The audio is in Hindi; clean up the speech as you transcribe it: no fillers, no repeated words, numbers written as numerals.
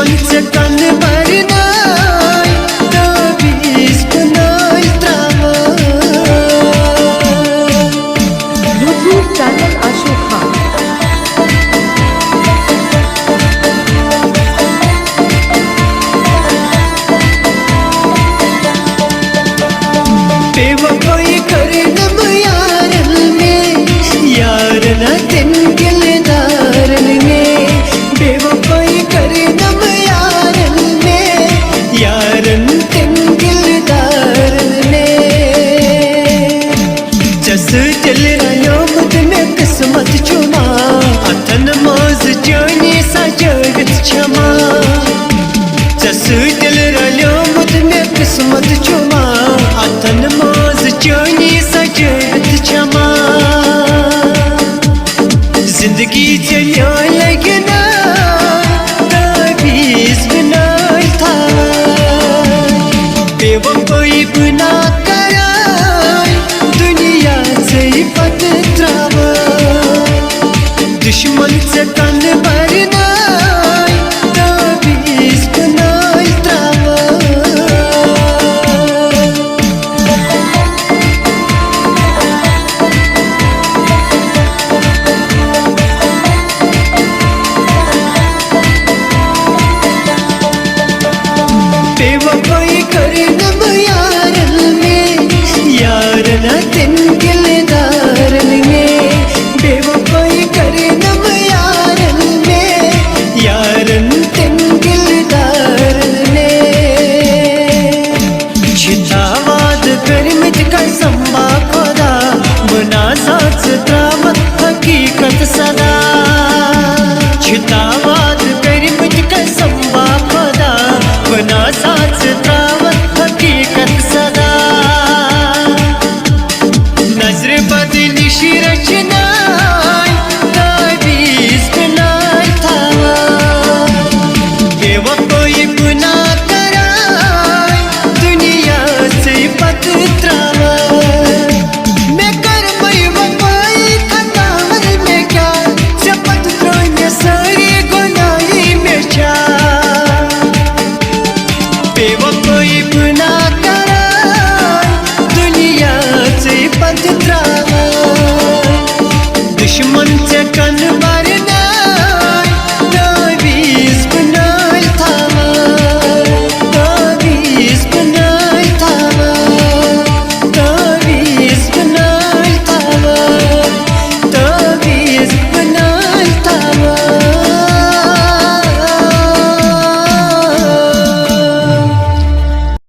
दुश्मन से कन भरनाय तबीज बनाय त्रावय YouTube channel Ashok Khan। बेवफाई करे नम यारन में यार न तिन दिलदारन में बेवफाई करे नम यारन में यारन तिन दिलदारन में जस दिल रयो मुझ में किस्मत चुन